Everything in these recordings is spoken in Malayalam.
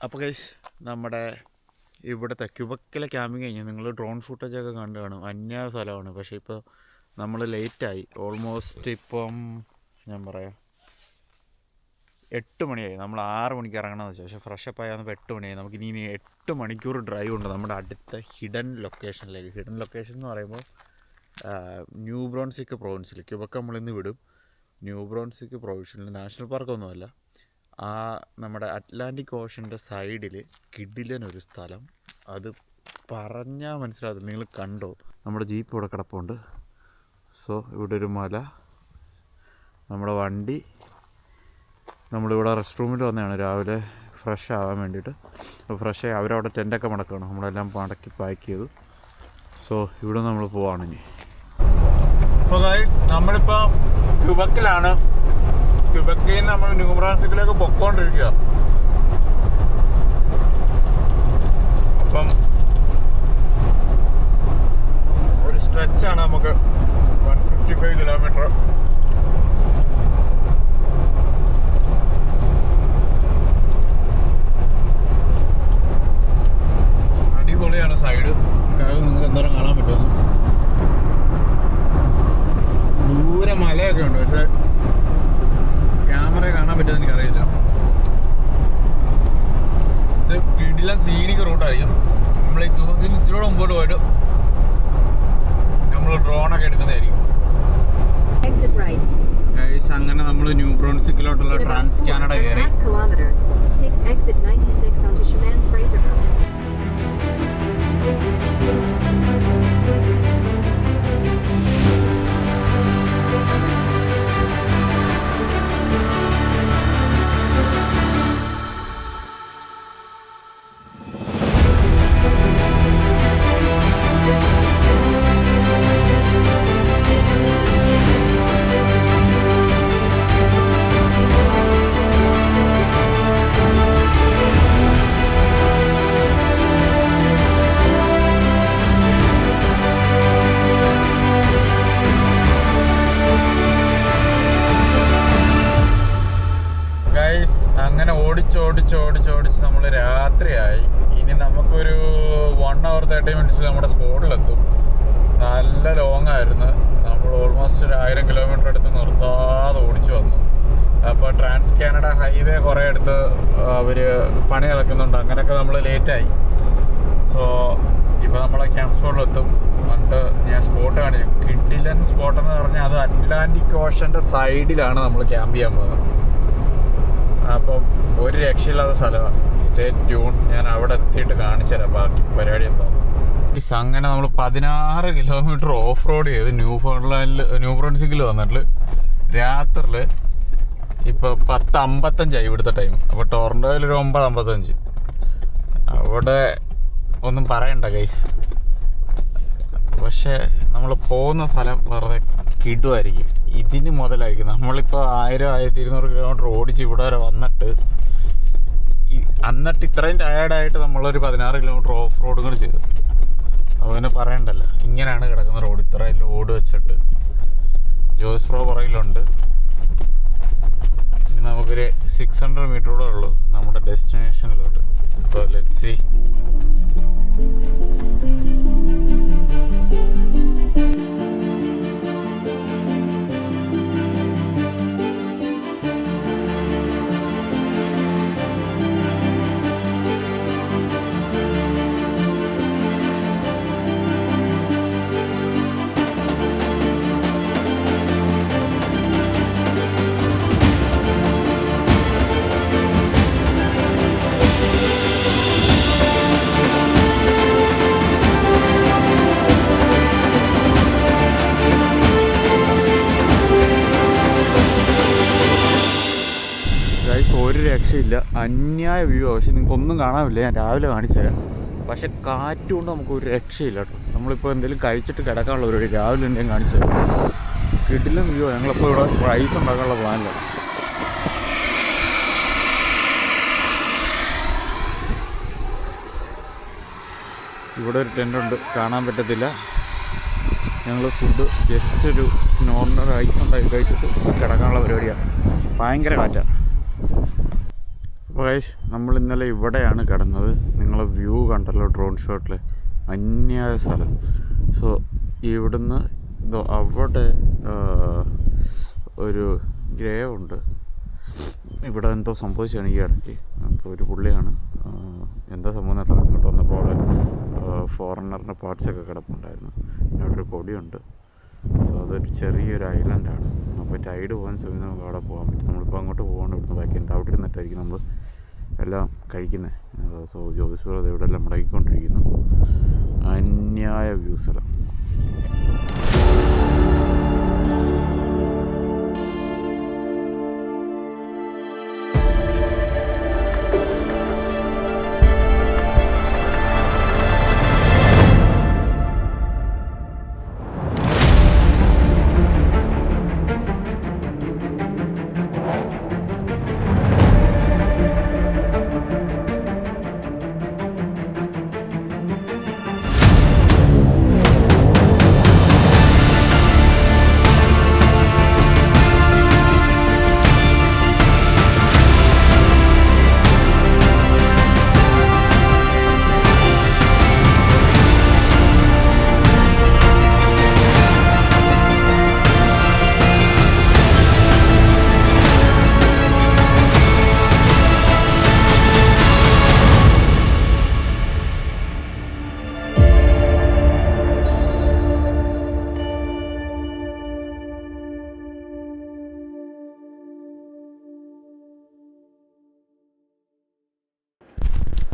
അപ്പോൾ ഗൈസ് നമ്മുടെ ഇവിടുത്തെ ക്യുബക്കിലെ ക്യാമ്പിങ് കഴിഞ്ഞാൽ നിങ്ങൾ ഡ്രോൺ ഫുട്ടേജൊക്കെ കണ്ടു കാണും. അന്യ സ്ഥലമാണ്. പക്ഷേ ഇപ്പോൾ നമ്മൾ ലേറ്റായി. ഓൾമോസ്റ്റ് ഇപ്പം ഞാൻ പറയാം 8 മണിയായി. നമ്മൾ 6 മണിക്ക് ഇറങ്ങണമെന്ന് വെച്ചാൽ, പക്ഷേ ഫ്രഷപ്പ് ആയി വന്നപ്പോൾ 8 മണിയായി. നമുക്ക് ഇനി 8 മണിക്കൂർ ഡ്രൈവ് ഉണ്ട് നമ്മുടെ അടുത്ത ഹിഡൻ ലൊക്കേഷനിലേക്ക്. ഹിഡൻ ലൊക്കേഷൻ എന്ന് പറയുമ്പോൾ ന്യൂ ബ്രോൺസിക്ക് പ്രൊവിൻസിൽ. ക്യുബക്ക് നമ്മളിന്ന് വിടും. ന്യൂ ബ്രോൺസിക്ക് പ്രൊവിൻസിൽ നാഷണൽ പാർക്കൊന്നുമല്ല, ആ നമ്മുടെ അറ്റ്ലാന്റിക് ഓഷൻ്റെ സൈഡിൽ കിടിലനൊരു സ്ഥലം. അത് പറഞ്ഞാൽ മനസ്സിലാകും. നിങ്ങൾ കണ്ടോ? നമ്മുടെ ജീപ്പ് ഇവിടെ കിടപ്പുണ്ട്. സോ ഇവിടെ ഒരു മല, നമ്മുടെ വണ്ടി. നമ്മളിവിടെ റെസ്റ്റ് റൂമിൽ വന്നതാണ് രാവിലെ ഫ്രഷ് ആവാൻ വേണ്ടിയിട്ട്. അപ്പോൾ ഫ്രഷ് ആയി അവരവിടെ ടെൻ്റൊക്കെ മടക്കുകയാണ്. നമ്മളെല്ലാം മടക്കി പാക്ക് ചെയ്തു. സോ ഇവിടെ നമ്മൾ പോവാണ് ഇനി. അപ്പോൾ ഗൈസ് നമ്മളിപ്പോൾ ക്യുബക്കിലാണ്. ക്യുബക്കിൽ നിന്ന് നമ്മൾ ന്യൂ ബ്രാൻസിക്കിലേക്ക് പൊയ്ക്കൊണ്ടിരിക്കുക. അപ്പം ഒരു സ്ട്രെച്ചാണ് നമുക്ക് 155 കിലോമീറ്റർ. അടിപൊളിയാണ് സൈഡ്. കാര്യം നിങ്ങൾക്ക് എന്തായാലും കാണാൻ പറ്റുമെന്ന്. ദൂരെ മലയൊക്കെ ഉണ്ട്, പക്ഷേ ക്യാമറ കാണാൻ പറ്റുമെന്ന് എനിക്കറിയില്ല. ഇത് കിടിലൻ സീനിക് റൂട്ടായിരിക്കും. നമ്മൾ ഈ ക്യൂബക്കിൽ ഇച്ചിരി മുമ്പോട്ട് പോയിട്ട് നമ്മൾ ഡ്രോണൊക്കെ എടുക്കുന്നതായിരിക്കും. അങ്ങനെ നമ്മൾ ന്യൂ ബ്രോൺസിക്കിലോട്ടുള്ള ട്രാൻസ് കാനഡ കയറി. അങ്ങനെ ഓടിച്ച് നമ്മൾ രാത്രിയായി. ഇനി നമുക്കൊരു 1 hour 30 minutes നമ്മുടെ സ്പോട്ടിലെത്തും. നല്ല ലോങ് ആയിരുന്നു. നമ്മൾ ഓൾമോസ്റ്റ് ഒരു 1000 കിലോമീറ്റർ അടുത്ത് നിർത്താതെ ഓടിച്ചു വന്നു. അപ്പോൾ ട്രാൻസ് കാനഡ ഹൈവേ കുറേ അടുത്ത് അവർ പണി നടക്കുന്നുണ്ട്. അങ്ങനെയൊക്കെ നമ്മൾ ലേറ്റായി. സോ ഇപ്പോൾ നമ്മളെ ക്യാമ്പ് സ്പോട്ടിലെത്തും. എന്നിട്ട് ഞാൻ സ്പോട്ട് കാണിച്ചു. കിഡിലൻ സ്പോട്ടെന്ന് പറഞ്ഞാൽ അത് അറ്റ്ലാന്റിക് ഓഷൻ്റെ സൈഡിലാണ് നമ്മൾ ക്യാമ്പ് ചെയ്യാൻ പോകുന്നത്. അപ്പം ഒരു രക്ഷയില്ലാത്ത സ്ഥലമാണ്. Stay tune. ഞാൻ അവിടെ എത്തിയിട്ട് കാണിച്ചു തരാം ബാക്കി പരിപാടി എന്താ. അങ്ങനെ നമ്മൾ 16 കിലോമീറ്റർ ഓഫ് റോഡ് ചെയ്ത് ന്യൂ ബ്രോൺസിക്കിൽ വന്നിട്ട് രാത്രിയിൽ ഇപ്പോൾ 10:55 ഇവിടുത്തെ ടൈം. അപ്പോൾ ടൊറൻറ്റോയിൽ ഒരു 9:55. അവിടെ ഒന്നും പറയണ്ട ഗൈസ്. പക്ഷേ നമ്മൾ പോകുന്ന സ്ഥലം വെറുതെ കിടുമായിരിക്കും. ഇതിന് മുതലായിരിക്കും. നമ്മളിപ്പോൾ 1000-1200 കിലോമീറ്റർ ഓടിച്ച് ഇവിടെ വരെ വന്നിട്ട് ഇത്രയും ടയേർഡായിട്ട് നമ്മളൊരു 16 കിലോമീറ്റർ ഓഫ് റോഡും കൂടി ചെയ്തു. അപ്പോൾ പിന്നെ പറയണ്ടല്ലോ. ഇങ്ങനെയാണ് കിടക്കുന്ന റോഡ്. ഇത്രയും ലോഡ് വെച്ചിട്ട് ജോസ് പ്രോ പുറകിലുണ്ട്. ഇനി നമുക്കൊരു 600 മീറ്റർ കൂടെ ഉള്ളൂ നമ്മുടെ ഡെസ്റ്റിനേഷനിലോട്ട്. So let's see. ഒരു രക്ഷയില്ല. അന്യായ വ്യൂ ആണ്. പക്ഷെ നിങ്ങൾക്ക് ഒന്നും കാണാനില്ല. ഞാൻ രാവിലെ കാണിച്ചു തരാം. പക്ഷെ കാറ്റ് കൊണ്ട് നമുക്കൊരു രക്ഷയില്ല കേട്ടോ. നമ്മളിപ്പോൾ എന്തെങ്കിലും കഴിച്ചിട്ട് കിടക്കാനുള്ള ഒരു രാവിലെ ഉണ്ടെങ്കിൽ കാണിച്ചു തരാം. കിടിലൻ വ്യൂ. ഞങ്ങളിപ്പോൾ ഇവിടെ റൈസ് ഉണ്ടാക്കാനുള്ള പ്ലാനിലാണ്. ഇവിടെ ഒരു ടെൻ്റുണ്ട്, കാണാൻ പറ്റത്തില്ല. ഞങ്ങൾ ഫുഡ് ജസ്റ്റ് ഒരു നോർമൽ റൈസ് ഉണ്ടാക്കി കഴിച്ചിട്ട് കിടക്കാനുള്ള പരിപാടിയാണ്. ഭയങ്കര കാറ്റാണ്. ഗൈസ് നമ്മൾ ഇന്നലെ ഇവിടെയാണ് കിടന്നത്. നിങ്ങൾ വ്യൂ കണ്ടല്ലോ ഡ്രോൺ ഷോട്ടിൽ, അന്യായ സ്ഥലം. സോ ഇവിടുന്ന് അവിടെ ഒരു ഗ്രേവ് ഉണ്ട്. ഇവിടെ എന്തോ സംഭവിച്ചാണ് ഈ ഇടയ്ക്ക്. അപ്പോൾ ഒരു പുള്ളിയാണ് എന്താ സംഭവം എന്നറിയില്ല. ഇങ്ങോട്ട് വന്നപ്പോൾ ഫോറിനറിൻ്റെ പാർട്സൊക്കെ കിടപ്പുണ്ടായിരുന്നു. പിന്നെ അവിടെ ഒരു കൊടിയുണ്ട്. സോ അതൊരു ചെറിയൊരു ഐലൻഡാണ്. അപ്പോൾ ടൈഡ് പോകാൻ സമയത്ത് നമുക്ക് അവിടെ പോകാൻ പറ്റും. നമ്മളിപ്പോൾ അങ്ങോട്ട് പോകാണ്ട് ഇവിടുന്ന് ബാക്കിയുണ്ട്. അവിടെ ഇരുന്നിട്ടായിരിക്കും നമ്മൾ എല്ലാം കഴിക്കുന്നത്. സോ ജോബിസ് ബ്രദർ ഇവിടെ എല്ലാം മുടക്കിക്കൊണ്ടിരിക്കുന്നു. അന്യായ വ്യൂ സ്ഥലം.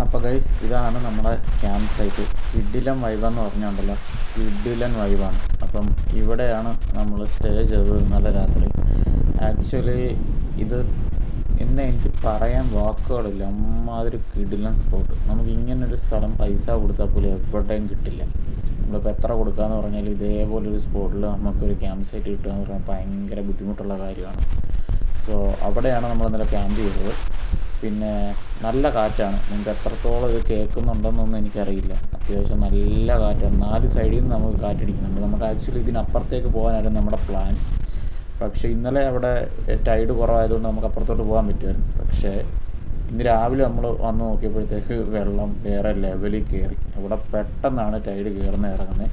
അപ്പോൾ ഗൈസ് ഇതാണ് നമ്മുടെ ക്യാമ്പ് സൈറ്റ്. കിഡിലൻ വൈബെന്ന് പറഞ്ഞുകൊണ്ടല്ലോ, കിഡിലൻ വൈബാണ്. അപ്പം ഇവിടെയാണ് നമ്മൾ സ്റ്റേ ചെയ്തത് ഇന്നലെ രാത്രി. ആക്ച്വലി ഇത് ഇന്ന് എനിക്ക് പറയാൻ വാക്കുകളില്ല. അമ്മാതിരി കിഡിലൻ സ്പോട്ട്. നമുക്ക് ഇങ്ങനൊരു സ്ഥലം പൈസ കൊടുത്താൽ പോലും എവിടെയും കിട്ടില്ല. നമ്മളിപ്പോൾ എത്ര കൊടുക്കാമെന്ന് പറഞ്ഞാൽ ഇതേപോലൊരു സ്പോട്ടിൽ നമുക്കൊരു ക്യാമ്പ് സൈറ്റ് കിട്ടുക എന്ന് പറഞ്ഞാൽ ഭയങ്കര ബുദ്ധിമുട്ടുള്ള കാര്യമാണ്. സോ അവിടെയാണ് നമ്മൾ ഇന്നലെ ക്യാമ്പ് ചെയ്തത്. പിന്നെ നല്ല കാറ്റാണ്. നിങ്ങൾക്ക് എത്രത്തോളം ഇത് കേൾക്കുന്നുണ്ടെന്നൊന്നും എനിക്കറിയില്ല. അത്യാവശ്യം നല്ല കാറ്റാണ്. 4 സൈഡിൽ നിന്ന് നമുക്ക് കാറ്റടിക്കുന്നുണ്ട്. നമുക്ക് ആക്ച്വലി ഇതിനപ്പുറത്തേക്ക് പോകാനായിരുന്നു നമ്മുടെ പ്ലാൻ. പക്ഷേ ഇന്നലെ അവിടെ ടൈഡ് കുറവായതുകൊണ്ട് നമുക്ക് അപ്പുറത്തോട്ട് പോകാൻ പറ്റുമായിരുന്നു. പക്ഷേ ഇന്ന് രാവിലെ നമ്മൾ വന്ന് നോക്കിയപ്പോഴത്തേക്ക് വെള്ളം വേറെ ലെവലിൽ കയറി. അവിടെ പെട്ടെന്നാണ് ടൈഡ് കയറുന്നത് ഇറങ്ങുന്നത്.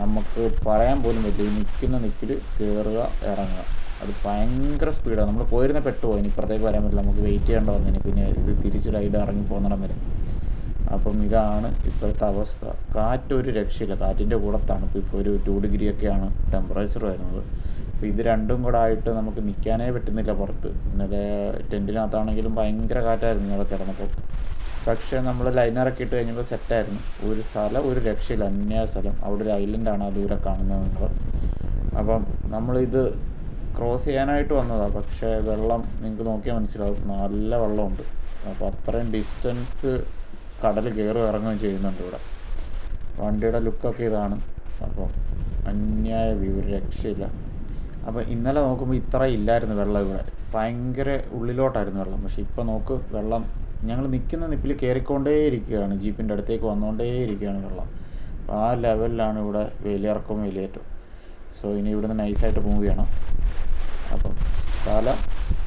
നമുക്ക് പറയാൻ പോലും പറ്റില്ല. നിൽക്കുന്ന നിപ്പിൽ കയറുക ഇറങ്ങുക, അത് ഭയങ്കര സ്പീഡാണ്. നമ്മൾ പോയിരുന്ന പെട്ടുപോയി. ഇനി ഇപ്പുറത്തേക്ക് വരാൻ പറ്റില്ല. നമുക്ക് വെയിറ്റ് ചെയ്യേണ്ട വന്നതിന്. പിന്നെ ഇത് തിരിച്ച് ടൈഡ് ഇറങ്ങി പോകുന്നിടം വരെ. അപ്പം ഇതാണ് ഇപ്പോഴത്തെ അവസ്ഥ. കാറ്റൊരു രക്ഷയില്ല. കാറ്റിൻ്റെ കൂടെ തണുപ്പ്. ഇപ്പോൾ ഒരു 2 ഡിഗ്രിയൊക്കെയാണ് ടെമ്പറേച്ചർ വരുന്നത്. അപ്പോൾ ഇത് രണ്ടും കൂടെ ആയിട്ട് നമുക്ക് നിൽക്കാനേ പറ്റുന്നില്ല പുറത്ത്. ഇന്നലെ ടെൻറ്റിനകത്താണെങ്കിലും ഭയങ്കര കാറ്റായിരുന്നു ഇന്നലെ കിടന്നപ്പോൾ. പക്ഷേ നമ്മൾ ലൈനറൊക്കെ ഇട്ട് കഴിഞ്ഞപ്പോൾ സെറ്റായിരുന്നു. ഒരു സ്ഥലം ഒരു രക്ഷയില്ല, അന്യായ സ്ഥലം. അവിടെ ഒരു ഐലൻഡാണ് ആ ദൂരെ കാണുന്നത് നിങ്ങൾ. അപ്പം നമ്മളിത് ക്രോസ് ചെയ്യാനായിട്ട് വന്നതാണ്. പക്ഷേ വെള്ളം നിങ്ങൾക്ക് നോക്കിയാൽ മനസ്സിലാവും, നല്ല വെള്ളമുണ്ട്. അപ്പോൾ അത്രയും ഡിസ്റ്റൻസ് കടൽ കയറും ഇറങ്ങുകയും ചെയ്യുന്നുണ്ട് ഇവിടെ. വണ്ടിയുടെ ലുക്കൊക്കെ ഇതാണ്. അപ്പോൾ അന്യായ വ്യൂ, ഒരു രക്ഷയില്ല. അപ്പോൾ ഇന്നലെ നോക്കുമ്പോൾ ഇത്ര ഇല്ലായിരുന്നു വെള്ളം ഇവിടെ. ഭയങ്കര ഉള്ളിലോട്ടായിരുന്നു വെള്ളം. പക്ഷേ ഇപ്പോൾ നോക്ക്, വെള്ളം ഞങ്ങൾ നിൽക്കുന്ന നിപ്പിൽ കയറിക്കൊണ്ടേയിരിക്കുകയാണ്. ജീപ്പിൻ്റെ അടുത്തേക്ക് വന്നുകൊണ്ടേയിരിക്കുകയാണ് വെള്ളം. അപ്പോൾ ആ ലെവലിലാണ് ഇവിടെ വേലിയിറക്കവും വേലിയേറ്റവും. സോ ഇനി ഇവിടുന്ന് നൈസായിട്ട് മൂവ് ചെയ്യണം. അപ്പം സ്ഥലം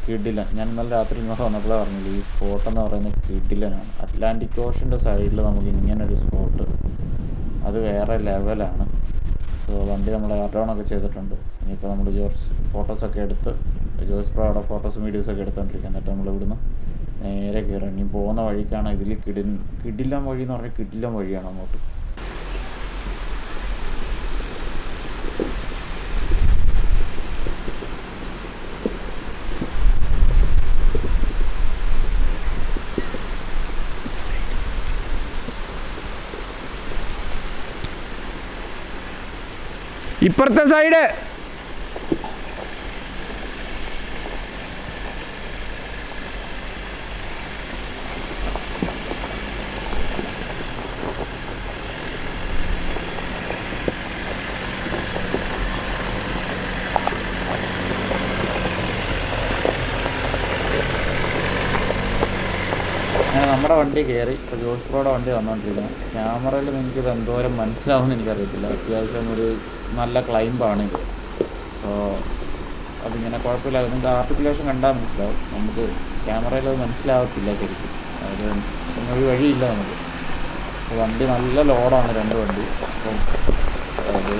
കിഡിലൻ. ഞാൻ ഇന്നലെ രാത്രി ഇങ്ങോട്ട് വന്നപ്പോഴേ പറഞ്ഞില്ല, ഈ സ്പോട്ടെന്ന് പറയുന്നത് കിഡിലനാണ്. അറ്റ്ലാന്റിക് ഓഷൻ്റെ സൈഡിൽ നമുക്ക് ഇങ്ങനൊരു സ്പോട്ട്, അത് വേറെ ലെവലാണ്. സോ വണ്ടി നമ്മൾ എയർഡൗണൊക്കെ ചെയ്തിട്ടുണ്ട്. ഇനിയിപ്പോൾ നമ്മൾ ഫോട്ടോസൊക്കെ എടുത്ത് ജോയ്സ് പ്രോ അവിടെ ഫോട്ടോസും വീഡിയോസൊക്കെ എടുത്തുകൊണ്ടിരിക്കുക. എന്നിട്ട് നമ്മൾ ഇവിടുന്ന് നേരെ കയറാം. ഇനി പോകുന്ന വഴിക്കാണ് ഇതിൽ കിഡിലൻ വഴി എന്ന് പറഞ്ഞാൽ കിഡിലൻ വഴിയാണ് അങ്ങോട്ട്. ഇപ്പുറത്തെ സൈഡ് നമ്മുടെ വണ്ടി കയറി. ഇപ്പോൾ ജോസ് ബ്രോയുടെ വണ്ടി വന്നുകൊണ്ടിരിക്കുന്നത്. ക്യാമറയിൽ നിങ്ങൾക്കിത് എന്തോരം മനസ്സിലാവുമെന്ന് എനിക്കറിയത്തില്ല. അത്യാവശ്യം ഒരു നല്ല ക്ലൈംബാണ് ഇത്. സോ അതിങ്ങനെ കുഴപ്പമില്ല. അതിൻ്റെ ആർട്ടിക്കുലേഷൻ കണ്ടാൽ മനസ്സിലാവും. നമുക്ക് ക്യാമറയിൽ അത് മനസ്സിലാവത്തില്ല ശരിക്കും. അത് പിന്നെ ഒരു വഴിയില്ല നമുക്ക്. വണ്ടി നല്ല ലോഡാണ്, 2 വണ്ടി. അപ്പം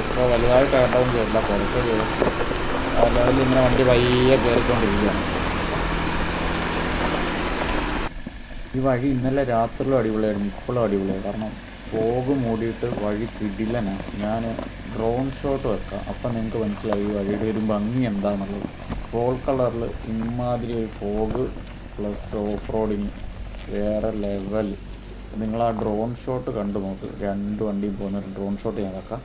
ഇപ്പോൾ വലുതായിട്ട് കേട്ടവും ചെയ്യില്ല, കുറച്ച് ലെവലിൽ ഇങ്ങനെ വണ്ടി പയ്യെ കയറിക്കൊണ്ടിരിക്കുകയാണ്. ഈ വഴി ഇന്നലെ രാത്രിയിലും അടിപൊളിയായിരുന്നു, ഇപ്പോഴും അടിപൊളിയാണ്. കാരണം ഫോഗ് മൂടിയിട്ട് വഴി കിടിലനാണ്. ഞാൻ ഡ്രോൺ ഷോട്ട് വെക്കാം, അപ്പം നിങ്ങൾക്ക് മനസ്സിലാവും ഈ വഴിയുടെ ഒരു ഭംഗി എന്താണെന്നുള്ളത്. ഫോൾ കളറിൽ ഇമാതിരി ഒരു ഫോഗ് പ്ലസ് ഓഫ് റോഡിങ് വേറെ ലെവൽ. നിങ്ങൾ ആ ഡ്രോൺ ഷോട്ട് കണ്ടു നോക്ക്. 2 വണ്ടിയും പോകുന്ന ഒരു ഡ്രോൺ ഷോട്ട് ഞാൻ വെക്കാം.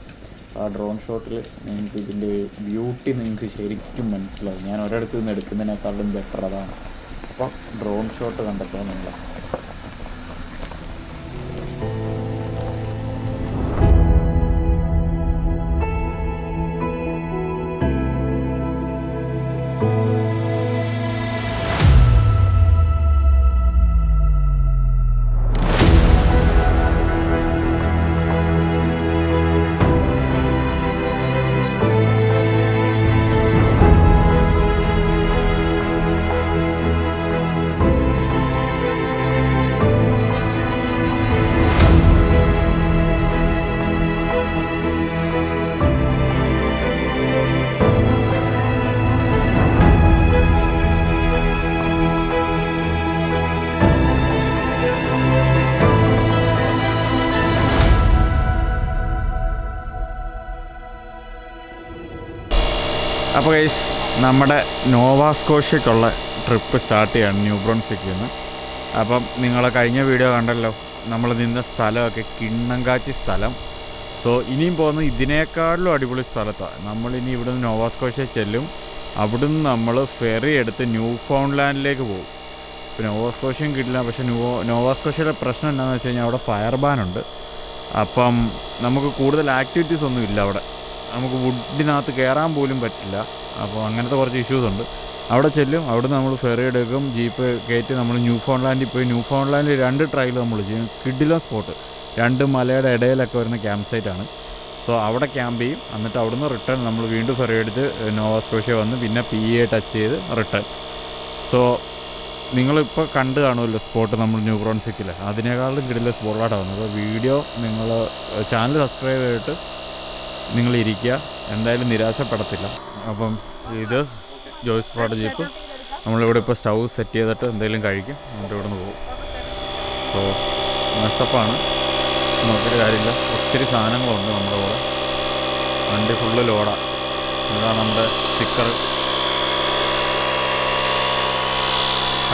ആ ഡ്രോൺ ഷോട്ടിൽ നിങ്ങൾക്ക് ഇതിൻ്റെ ബ്യൂട്ടി നിങ്ങൾക്ക് ശരിക്കും മനസ്സിലാവും. ഞാൻ ഒരിടത്തു നിന്ന് എടുക്കുന്നതിനേക്കാളും ബെറ്റർ അതാണ്. അപ്പോൾ ഡ്രോൺ ഷോട്ട് കണ്ടെത്താൻ നിങ്ങൾ അപ്പോൾ ഗൈസ്, നമ്മുടെ നോവാസ്കോഷ്യക്കുള്ള ട്രിപ്പ് സ്റ്റാർട്ട് ചെയ്യാണ് ന്യൂ ബ്രൺസിക്കിൽ നിന്ന്. അപ്പം നിങ്ങൾ കഴിഞ്ഞ വീഡിയോ കണ്ടല്ലോ, നമ്മൾ നിന്ന സ്ഥലമൊക്കെ കിണ്ണങ്കാച്ചി സ്ഥലം. സോ ഇനിയും പോകുന്നത് ഇതിനേക്കാളിലും അടിപൊളി സ്ഥലത്താണ്. നമ്മളിനി ഇവിടുന്ന് നോവാസ്കോഷ്യ ചെല്ലും. അവിടുന്ന് നമ്മൾ ഫെറി എടുത്ത് ന്യൂ ഫൗണ്ട്ലാൻഡിലേക്ക് പോകും. ഇപ്പോൾ നോവാസ്കോഷ്യയും കിട്ടില്ല. പക്ഷേ നോവാസ്കോഷ്യയുടെ പ്രശ്നം എന്താണെന്ന് വെച്ച് കഴിഞ്ഞാൽ അവിടെ ഫയർ ബാനുണ്ട്. അപ്പം നമുക്ക് കൂടുതൽ ആക്ടിവിറ്റീസ് ഒന്നും ഇല്ല അവിടെ. നമുക്ക് വുഡിനകത്ത് കയറാൻ പോലും പറ്റില്ല. അപ്പോൾ അങ്ങനത്തെ കുറച്ച് ഇഷ്യൂസ് ഉണ്ട്. അവിടെ ചെല്ലും, അവിടുന്ന് നമ്മൾ ഫെറി എടുക്കും, ജീപ്പ് കയറ്റി നമ്മൾ ന്യൂ ഫൗണ്ട്ലാൻഡിൽ പോയി. ന്യൂ ഫൗണ്ട്ലാൻഡിൽ 2 ട്രയൽ നമ്മൾ ചെയ്യും. കിഡിലൻ സ്പോട്ട്, 2 മലയുടെ ഇടയിലൊക്കെ വരുന്ന ക്യാമ്പ് സൈറ്റാണ്. സോ അവിടെ ക്യാമ്പ് ചെയ്യും. എന്നിട്ട് അവിടുന്ന് റിട്ടേൺ നമ്മൾ വീണ്ടും ഫെറി എടുത്ത് നോവാസ്കോഷ്യ വന്ന് പിന്നെ PA ടച്ച് ചെയ്ത് റിട്ടേൺ. സോ നിങ്ങളിപ്പോൾ കണ്ട് കാണുമല്ലോ സ്പോട്ട് നമ്മൾ ന്യൂ ബ്രൺസിക്കിൽ. അതിനേക്കാളും കിടിലൻ സ്പോട്ടാണ് വന്നത്. അപ്പോൾ വീഡിയോ നിങ്ങൾ ചാനൽ സബ്സ്ക്രൈബ് ചെയ്തിട്ട് നിങ്ങളിരിക്കുക, എന്തായാലും നിരാശപ്പെടത്തില്ല. അപ്പം ഇത് ജോയ്സ് പ്രോഡ് ജീപ്പ്. നമ്മളിവിടെ ഇപ്പോൾ സ്റ്റൗ സെറ്റ് ചെയ്തിട്ട് എന്തെങ്കിലും കഴിക്കും, എന്നിട്ട് ഇവിടെ നിന്ന് പോകും. സോ മെസ്സപ്പാണ്, നോക്കിയിട്ട് കാര്യമില്ല. ഒത്തിരി സാധനങ്ങളുണ്ട് നമ്മുടെ കൂടെ. വണ്ടി ഫുള്ള് ലോഡാണ്. ഇതാണ് നമ്മുടെ സ്റ്റിക്കർ.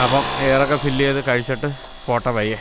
അപ്പം എയറൊക്കെ ഫില്ല് ചെയ്ത് കഴിച്ചിട്ട് പോട്ടെ പയ്യെ.